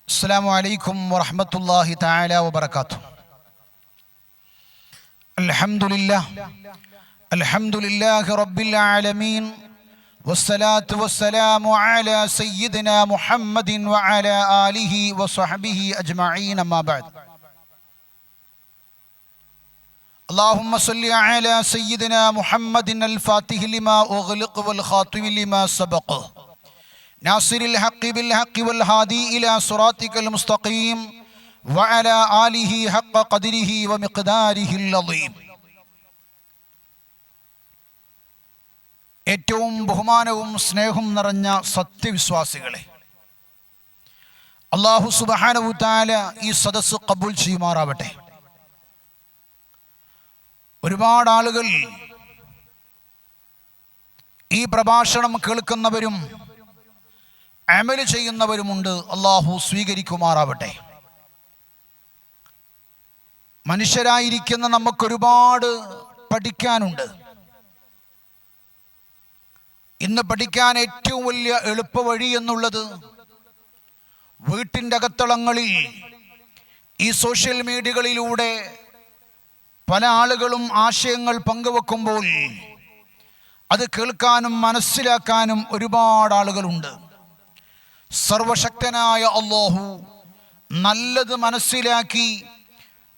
السلام عليكم ورحمة الله تعالى وبركاته. الحمد لله رب العالمين، والصلاة والسلام على سيدنا محمد وعلى آله وصحبه أجمعين، أما بعد. اللهم صل على سيدنا محمد الفاتح لما أغلق والخاتم لما سبق، ناصر الحق بالحق والهادي إلى صراطك المستقيم، وعلى آله حق قدره ومقداره العظيم. ഏറ്റവും ബഹുമാനവും സ്നേഹവും നിറഞ്ഞ സത്യവിശ്വാസികളെ, അല്ലാഹു സുബ്ഹാനഹു തആല ഈ സദസ്സ് ഖബൂൽ ചെയ്യുമാറാവട്ടെ. ഒരുപാട് ആളുകൾ ഈ പ്രഭാഷണം കേൾക്കുന്നവരും അമൽ ചെയ്യുന്നവരുമുണ്ട്. അല്ലാഹു സ്വീകരിക്കുമാറാവട്ടെ. മനുഷ്യരായിരിക്കുന്ന നമുക്കൊരുപാട് പഠിക്കാനുണ്ട്. ഇന്ന് പഠിക്കാൻ ഏറ്റവും വലിയ എളുപ്പവഴി എന്നുള്ളത് വീട്ടിൻ്റെ അകത്തളങ്ങളിൽ ഈ സോഷ്യൽ മീഡിയകളിലൂടെ പല ആളുകളും ആശയങ്ങൾ പങ്കുവെക്കുമ്പോൾ അത് കേൾക്കാനും മനസ്സിലാക്കാനും ഒരുപാട് ആളുകളുണ്ട്. സർവശക്തനായ അല്ലാഹു നല്ലത് മനസ്സിലാക്കി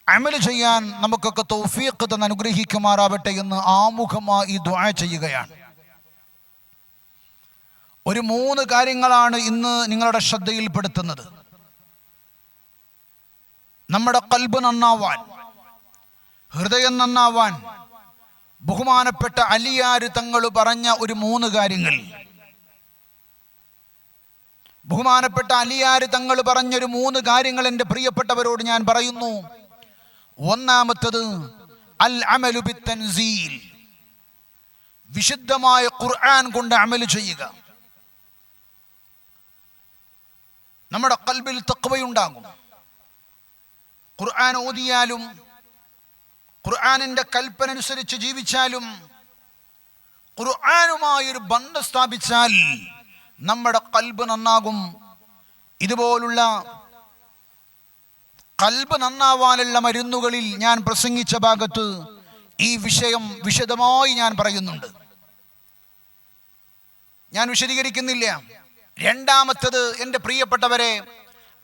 അമൽ ചെയ്യാൻ നമുക്കൊക്കെ തൗഫീഖ് തന്ന് അനുഗ്രഹിക്കുമാറാവട്ടെ എന്ന് ആമുഖമായി ദുആ ചെയ്യുകയാണ്. ഒരു 3 കാര്യങ്ങളാണ് ഇന്ന് നിങ്ങളുടെ ശ്രദ്ധയിൽപ്പെടുത്തുന്നത്. നമ്മുടെ ഖൽബ് നന്നാവാൻ, ഹൃദയം നന്നാവാൻ ബഹുമാനപ്പെട്ട അലിയാർ തങ്ങൾ പറഞ്ഞ ഒരു 3 കാര്യങ്ങൾ. ബഹുമാനപ്പെട്ട അലിയാർ തങ്ങൾ പറഞ്ഞൊരു 3 കാര്യങ്ങൾ എൻ്റെ പ്രിയപ്പെട്ടവരോട് ഞാൻ പറയുന്നു. ഒന്നാമത്തത് അൽ അമലു ബിത്തൻസീൽ, വിശുദ്ധമായ ഖുർആൻ കൊണ്ട് അമൽ ചെയ്യുക. നമ്മുടെ ഖൽബിൽ തഖ്വയുണ്ടാകും. ഖുർആൻ ഓതിയാലും ഖുർആനിൻ്റെ കൽപ്പന അനുസരിച്ച് ജീവിച്ചാലും ഖുർആനുമായൊരു ബന്ധം സ്ഥാപിച്ചാൽ നമ്മുടെ ഖൽബ് നന്നാകും. ഇതുപോലുള്ള ഖൽബ് നന്നാവാനുള്ള മരുന്നുകളിൽ ഞാൻ പ്രസംഗിച്ച ഭാഗത്ത് ഈ വിഷയം വിശദമായി ഞാൻ പറയുന്നുണ്ട്. ഞാൻ വിശദീകരിക്കുന്നില്ല. രണ്ടാമത്തത് എൻ്റെ പ്രിയപ്പെട്ടവരെ,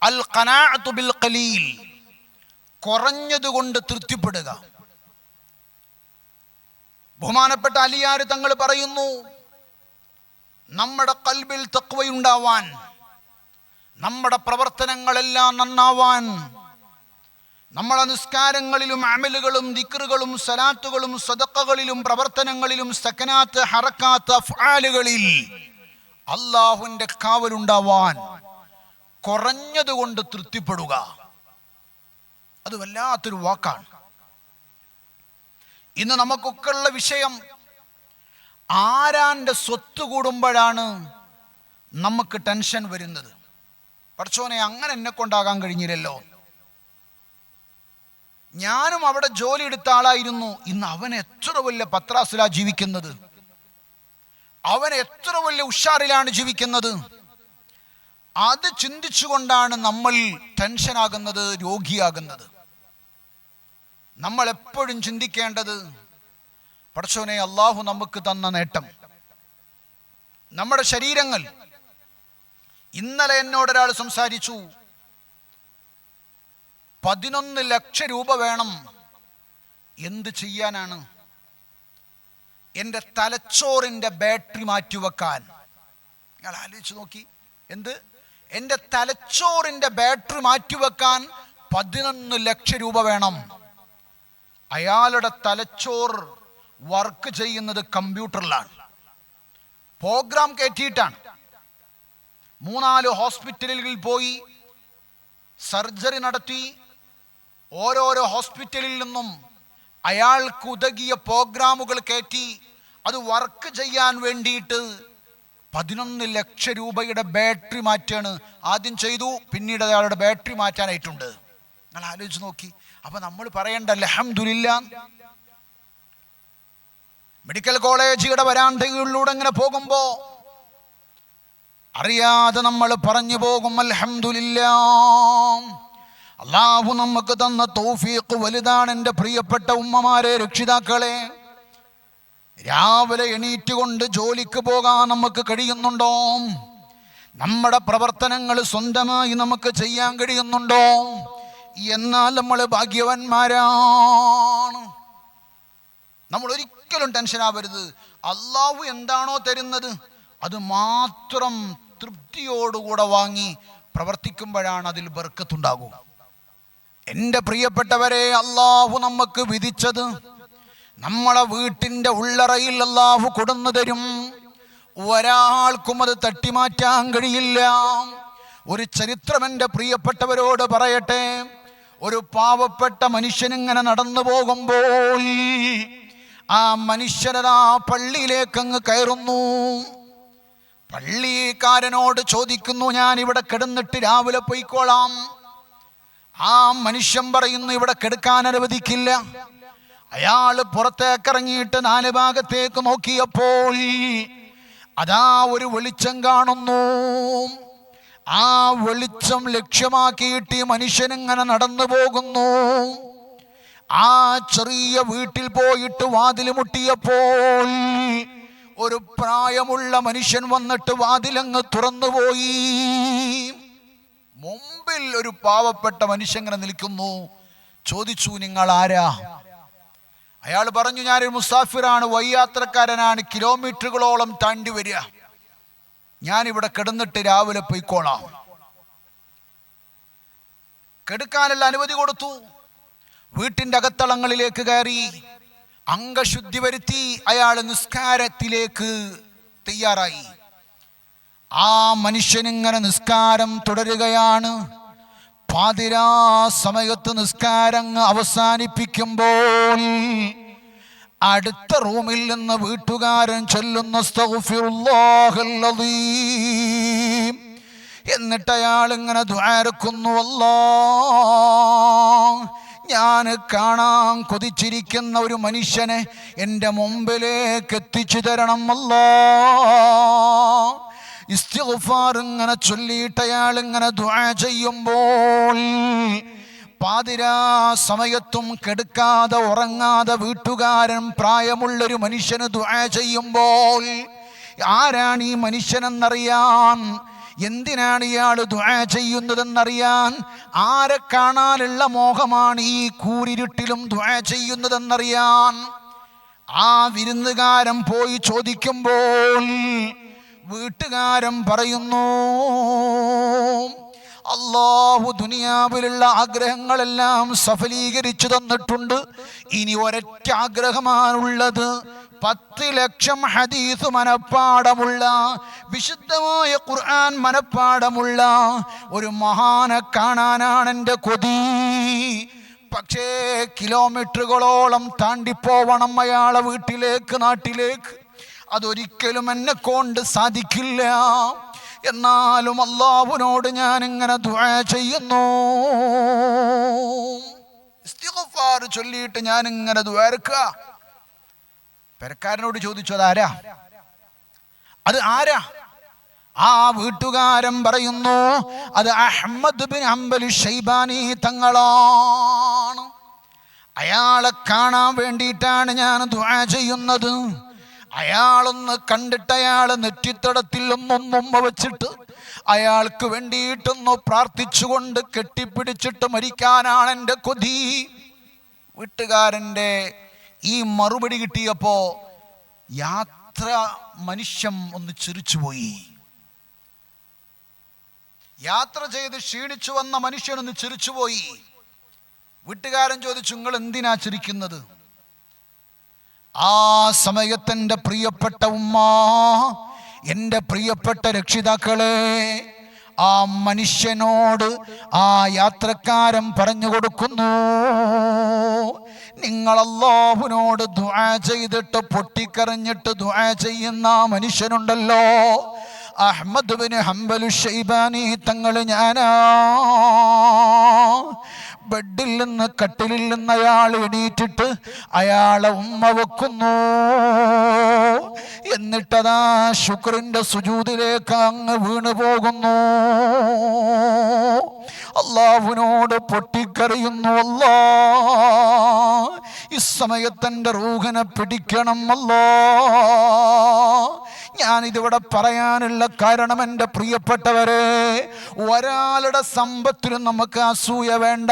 അൽ ഖനാഅത്തു ബിൽ ഖലീൽ, കുറഞ്ഞതുകൊണ്ട് തൃപ്തിപ്പെടുക. ബഹുമാനപ്പെട്ട അലിയാർ തങ്ങൾ പറയുന്നു, നമ്മുടെ ഖൽബിൽ തഖ്വയുണ്ടാവാൻ, നമ്മുടെ പ്രവർത്തനങ്ങളെല്ലാം നന്നാവാൻ, നമ്മുടെ നിസ്കാരങ്ങളിലും അമലുകളും ദിക്റുകളും സലാത്തുകളും സദഖകളിലും പ്രവർത്തനങ്ങളിലും സകനാത്ത് ഹറക്കാത്ത് അഫ്ആലുകളിൽ അല്ലാഹുവിൻ്റെ കാവലുണ്ടാവാൻ കുറഞ്ഞതുകൊണ്ട് തൃപ്തിപ്പെടുക. അത് വല്ലാത്തൊരു വാക്കാണ്. ഇന്ന് നമുക്കൊക്കെ ഉള്ള വിഷയം, ആരാൻ്റെ സ്വത്ത് കൂടുമ്പോഴാണ് നമുക്ക് ടെൻഷൻ വരുന്നത്. പടച്ചോനെ, അങ്ങനെ എന്നെ കൊണ്ടാകാൻ കഴിഞ്ഞില്ലല്ലോ, ഞാനും അവിടെ ജോലി എടുത്ത ആളായിരുന്നു, ഇന്ന് അവൻ എത്ര വലിയ പത്രാസിലാ ജീവിക്കുന്നത്, അവൻ എത്ര വലിയ ഉഷാറിലാണ് ജീവിക്കുന്നത്. അത് ചിന്തിച്ചുകൊണ്ടാണ് നമ്മൾ ടെൻഷനാകുന്നത്, രോഗിയാകുന്നത്. നമ്മൾ എപ്പോഴും ചിന്തിക്കേണ്ടത്, പടച്ചോനെ, അല്ലാഹു നമുക്ക് തന്ന നേട്ടം, നമ്മുടെ ശരീരങ്ങൾ. ഇന്നലെ എന്നോടൊരാൾ സംസാരിച്ചു, 11 ലക്ഷം രൂപ വേണം. എന്ത് ചെയ്യാനാണ്? എൻ്റെ തലച്ചോറിൻ്റെ ബാറ്ററി മാറ്റിവെക്കാൻ. നിങ്ങൾ ആലോചിച്ച് നോക്കി, എൻ്റെ തലച്ചോറിൻ്റെ ബാറ്ററി മാറ്റിവെക്കാൻ 11 ലക്ഷം രൂപ വേണം. അയാളുടെ തലച്ചോർ വർക്ക് ചെയ്യുന്നത് കമ്പ്യൂട്ടറിലാണ്, പ്രോഗ്രാം കയറ്റിയിട്ടാണ്. 3-4 ഹോസ്പിറ്റലുകളിൽ പോയി സർജറി നടത്തി. ഓരോരോ ഹോസ്പിറ്റലിൽ നിന്നും അയാൾക്ക് ഉതകിയ പ്രോഗ്രാമുകൾ കയറ്റി അത് വർക്ക് ചെയ്യാൻ വേണ്ടിയിട്ട് 11 ലക്ഷം രൂപയുടെ ബാറ്ററി മാറ്റാണ്. ആദ്യം ചെയ്തു, പിന്നീട് അയാളുടെ ബാറ്ററി മാറ്റാനായിട്ടുണ്ട്. നിങ്ങൾ ആലോചിച്ച് നോക്കി. അപ്പൊ നമ്മൾ പറയേണ്ട അൽഹംദുലില്ലാ. മെഡിക്കൽ കോളേജുകളുടെ വരാന്തകളിലൂടെ ഇങ്ങനെ പോകുമ്പോൾ അറിയാതെ നമ്മൾ പറഞ്ഞു പോകും. അൽഹംദുലില്ലാഹ്, അള്ളാഹു നമുക്ക് തന്ന തൗഫീഖ് വലുതാണ്. എൻ്റെ പ്രിയപ്പെട്ട ഉമ്മമാരെ, രക്ഷിതാക്കളെ, രാവിലെ എണീറ്റുകൊണ്ട് ജോലിക്ക് പോകാൻ നമുക്ക് കഴിയുന്നുണ്ടോ? നമ്മുടെ പ്രവർത്തനങ്ങൾ സ്വന്തമായി നമുക്ക് ചെയ്യാൻ കഴിയുന്നുണ്ടോ? എന്നാൽ നമ്മൾ ഭാഗ്യവാന്മാരാണ്. നമ്മൾ ഒരിക്കലും ടെൻഷൻ ആവരുത്. അള്ളാഹു എന്താണോ തരുന്നത് അത് മാത്രം തൃപ്തിയോടുകൂടെ വാങ്ങി പ്രവർത്തിക്കുമ്പോഴാണ് അതിൽ ബർക്കത്തുണ്ടാകും. എൻ്റെ പ്രിയപ്പെട്ടവരെ, അള്ളാഹു നമുക്ക് വിധിച്ചത് നമ്മളെ വീട്ടിൻ്റെ ഉള്ളറയിൽ അള്ളാഹു കൊടുന്നു തരും. ഒരാൾക്കും അത് തട്ടിമാറ്റാൻ കഴിയില്ല. ഒരു ചരിത്രം എൻ്റെ പ്രിയപ്പെട്ടവരോട് പറയട്ടെ. ഒരു പാവപ്പെട്ട മനുഷ്യനിങ്ങനെ നടന്നു പോകുമ്പോൾ ആ മനുഷ്യനതാ പള്ളിയിലേക്ക് അങ്ങ് കയറുന്നു. പള്ളിക്കാരനോട് ചോദിക്കുന്നു, ഞാൻ ഇവിടെ കിടന്നിട്ട് രാവിലെ പോയിക്കോളാം. ആ മനുഷ്യൻ പറയുന്നു, ഇവിടെ കിടക്കാൻ അനുവദിക്കില്ല. അയാൾ പുറത്തേക്കിറങ്ങിയിട്ട് 4 ഭാഗത്തേക്ക് നോക്കിയപ്പോൾ അതാ ഒരു വെളിച്ചം കാണുന്നു. ആ വെളിച്ചം ലക്ഷ്യമാക്കിയിട്ട് ഈ മനുഷ്യനിങ്ങനെ നടന്നു പോകുന്നു. ആ ചെറിയ വീട്ടിൽ പോയിട്ട് വാതിൽ മുട്ടിയപ്പോൾ ഒരു പ്രായമുള്ള മനുഷ്യൻ വന്നിട്ട് വാതിലങ്ങ് തുറന്നുപോയി. മുമ്പിൽ ഒരു പാവപ്പെട്ട മനുഷ്യൻ ഇങ്ങനെ നിൽക്കുന്നു. ചോദിച്ചു, നിങ്ങൾ ആരാ? അയാൾ പറഞ്ഞു, ഞാനൊരു മുസാഫിറാണ്, വഴിയാത്രക്കാരനാണ്, കിലോമീറ്ററുകളോളം താണ്ടി വരിക. ഞാനിവിടെ കിടന്നിട്ട് രാവിലെ പോയിക്കോളാം. കെടുക്കാനുള്ള അനുമതി കൊടുത്തു. വീട്ടിൻ്റെ അകത്തളങ്ങളിലേക്ക് കയറി അംഗശുദ്ധി വരുത്തി അയാൾ നിസ്കാരത്തിലേക്ക് തയ്യാറായി. ആ മനുഷ്യനിങ്ങനെ നിസ്കാരം തുടരുകയാണ്. പാതിരാ സമയത്ത് നിസ്കാരം അവസാനിപ്പിക്കുമ്പോൾ അടുത്ത റൂമിൽ നിന്ന് വീട്ടുകാരൻ ചൊല്ലുന്ന അസ്തഗ്ഫിറുല്ലാഹൽ അദീം. എന്നിട്ട് അയാൾ ഇങ്ങനെ ദുആരക്കുന്നു, അല്ലാഹ്, ഞാൻ കാണാൻ കൊതിച്ചിരിക്കുന്ന ഒരു മനുഷ്യനെ എൻ്റെ മുമ്പിലേക്ക് എത്തിച്ചു തരണം അല്ലാഹ്. ഇസ്തിഗ്ഫാർ ഇങ്ങനെ ചൊല്ലിയിട്ട് അയാൾ ഇങ്ങനെ ദുആ ചെയ്യുമ്പോൾ പാതിരാ സമയത്തും കെടുക്കാതെ ഉറങ്ങാതെ വീട്ടുകാരൻ പ്രായമുള്ളൊരു മനുഷ്യന് ദുആ ചെയ്യുമ്പോൾ ആരാണ് ഈ മനുഷ്യനെന്നറിയാൻ, എന്തിനാണ് ഇയാൾ ദുആ ചെയ്യുന്നതെന്നറിയാൻ, ആരെ കാണാനുള്ള മോഹമാണ് ഈ കൂരിരുട്ടിലും ദുആ ചെയ്യുന്നതെന്നറിയാൻ ആ വിരുന്നുകാരൻ പോയി ചോദിക്കുമ്പോൾ വീട്ടുകാരൻ പറയുന്നു, അല്ലാഹു ദുനിയാവിലുള്ള ആഗ്രഹങ്ങളെല്ലാം സഫലീകരിച്ചു തന്നിട്ടുണ്ട്. ഇനി ഒരൊറ്റ ആഗ്രഹമാണുള്ളത്. 10 ലക്ഷം ഹദീസ് മനപ്പാടമുള്ള, വിശുദ്ധമായ ഖുർആൻ മനപ്പാടമുള്ള ഒരു മഹാനെ കാണാനാണ് എൻ്റെ കൊതി. പക്ഷേ കിലോമീറ്ററുകളോളം താണ്ടിപ്പോവണം അയാളെ വീട്ടിലേക്ക്, നാട്ടിലേക്ക്. അതൊരിക്കലും എന്നെ കൊണ്ട് സാധിക്കില്ല. എന്നാലും അല്ലാഹുവിനോട് ഞാൻ ഇങ്ങനെ ദുആ ചെയ്യുന്നു. ഇസ്തിഗ്ഫാർ ചൊല്ലിയിട്ട് ഞാൻ ഇങ്ങനെ ദുആർക്കുക. പെരക്കാരനോട് ചോദിച്ചു, അതാരാ? അത് ആരാ? ആ വീട്ടുകാരൻ പറയുന്നു, അത് അഹ്മദ് ബിൻ ഹംബൽ ഷൈബാനി തങ്ങളാണ്. അയാളെ കാണാൻ വേണ്ടിയിട്ടാണ് ഞാൻ ദുആ ചെയ്യുന്നത്. അയാളൊന്ന് കണ്ടിട്ട് അയാളെ നെറ്റിത്തടത്തിൽ ഒന്നൊന്നുമ്മ വെച്ചിട്ട് അയാൾക്ക് വേണ്ടിയിട്ടൊന്ന് പ്രാർത്ഥിച്ചുകൊണ്ട് കെട്ടിപ്പിടിച്ചിട്ട് മരിക്കാനാണ് എൻ്റെ കൊതി. വീട്ടുകാരൻ്റെ ഈ മറുപടി കിട്ടിയപ്പോ മനുഷ്യൻ ഒന്ന് ചിരിച്ചുപോയി. യാത്ര ചെയ്ത് ക്ഷീണിച്ചു വന്ന മനുഷ്യനൊന്ന് ചിരിച്ചുപോയി. വീട്ടുകാരൻ ചോദിച്ചു, നിങ്ങൾ എന്തിനാ ചിരിക്കുന്നത്? ആ സമയത്തെൻ്റെ പ്രിയപ്പെട്ട ഉമ്മ, എൻ്റെ പ്രിയപ്പെട്ട രക്ഷിതാക്കളെ, ആ മനുഷ്യനോട് ആ യാത്രക്കാരൻ പറഞ്ഞു കൊടുക്കുന്നു, നിങ്ങൾ അല്ലാഹുവിനോട് ദുആ ചെയ്തിട്ട് പൊട്ടിക്കരഞ്ഞിട്ട് ദുആ ചെയ്യുന്ന മനുഷ്യനുണ്ടല്ലോ, അഹ്മദ് ബിൻ ഹംബൽ ഷൈബാനി തങ്ങൾ ഞാനാ. ബെഡിൽ നിന്ന് കട്ടിലിൽ നിന്ന് അയാൾ എണീറ്റിട്ട് അയാളെ ഉമ്മ വെക്കുന്നു. എന്നിട്ടതാ ശുക്രിന്റെ സുജൂദിലേക്ക് അങ്ങ് വീണു പോകുന്നു. അല്ലാഹുവിനോട് പൊട്ടിക്കരയുന്നു, അല്ലാ ഈ സമയത്ത് എൻ്റെ റൂഹിനെ പിടിക്കണം അല്ലാ. ഞാനിതിവിടെ പറയാനുള്ള കാരണം, എൻ്റെ പ്രിയപ്പെട്ടവരെ, ഒരാളുടെ സമ്പത്തിലും നമുക്ക് അസൂയ വേണ്ട,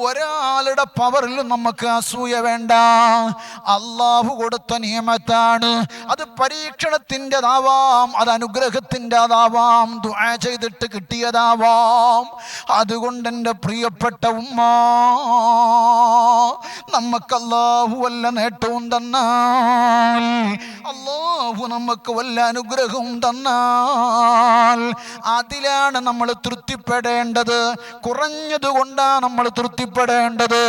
ഒരാളുടെ പവറിലും നമുക്ക് അസൂയ വേണ്ട. അള്ളാഹു കൊടുത്ത നിയമത്താണ്. അത് പരീക്ഷണത്തിൻ്റെതാവാം, അത് അനുഗ്രഹത്തിൻ്റെതാവാം, ദുആ ചെയ്തിട്ട് കിട്ടിയതാവാം. അതുകൊണ്ട് എൻ്റെ പ്രിയപ്പെട്ട ഉമ്മ, നമുക്ക് അല്ലാഹു വല്ല നേട്ടവും തന്നാൽ, അല്ലാഹു നമുക്ക് വല്ല അനുഗ്രഹവും തന്നാൽ അതിലാണ് നമ്മൾ തൃപ്തിപ്പെടേണ്ടത്. കുറഞ്ഞതുകൊണ്ടാണ് നമ്മൾ തൃപ്തിപ്പെടേണ്ടത്.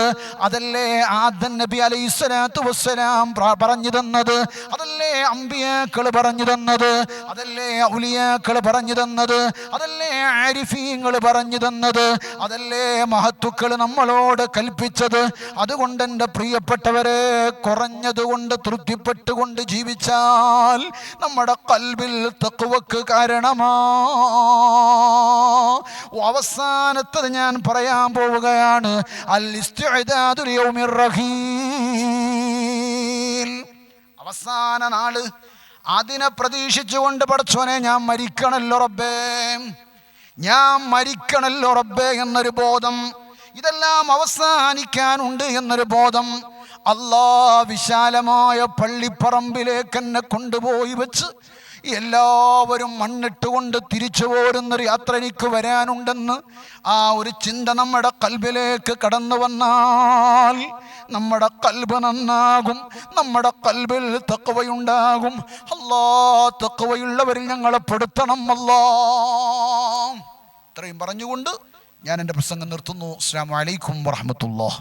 അതല്ലേ ആദം നബി അലൈഹിസ്സലാത്തു വസ്സലാം പറഞ്ഞു തന്നത്, അതല്ലേ അമ്പിയാക്കൾ പറഞ്ഞു തന്നത്, അതല്ലേ ഔലിയാക്കൾ പറഞ്ഞു തന്നത്, അതല്ലേ ആരിഫീങ്ങൾ പറഞ്ഞു തന്നത്, അതല്ലേ മഹത്തുക്കൾ നമ്മളോട് കൽപ്പിച്ചത്. അതുകൊണ്ട് എൻ്റെ പ്രിയപ്പെട്ടവരെ, കുറഞ്ഞതുകൊണ്ട് തൃപ്തിപ്പെട്ടുകൊണ്ട് ജീവിച്ചാൽ നമ്മുടെ ഖൽബിൽ തഖ്വക്ക് കാരണമാ. അവസാനത്തത് ഞാൻ പറയാൻ പോവുകയാണ്. അൽ ഇസ്തിഅദാദു ലിയൗമിർ റഹീൽ. അവസാന നാള്, അതിനെ പ്രതീക്ഷിച്ചുകൊണ്ട് പടച്ചോനെ ഞാൻ മരിക്കണല്ലോ റബ്ബേ, ഞാൻ മരിക്കണല്ലോ റബ്ബേ എന്നൊരു ബോധം, ഇതെല്ലാം അവസാനിക്കാനുണ്ട് എന്നൊരു ബോധം. അല്ലാ വിശാലമായ പള്ളിപ്പറമ്പിലേക്ക് എന്നെ കൊണ്ടുപോയി വെച്ച് എല്ലാവരും മണ്ണിട്ടുകൊണ്ട് തിരിച്ചു പോരുന്നൊരു യാത്ര എനിക്ക് വരാനുണ്ടെന്ന് ആ ഒരു ചിന്ത നമ്മുടെ ഖൽബിലേക്ക് കടന്നു വന്നാൽ നമ്മുടെ ഖൽബ് നന്നാകും, നമ്മുടെ ഖൽബിൽ തഖ്വയുണ്ടാകും. അല്ലാ, തഖ്വയുള്ളവരിൽ ഞങ്ങളെ പെടുത്തണം അല്ലാ. ഇത്രയും പറഞ്ഞുകൊണ്ട് ഞാൻ എൻ്റെ പ്രസംഗം നിർത്തുന്നു. അസ്സലാമു അലൈക്കും വറഹ്മത്തുള്ളാഹി.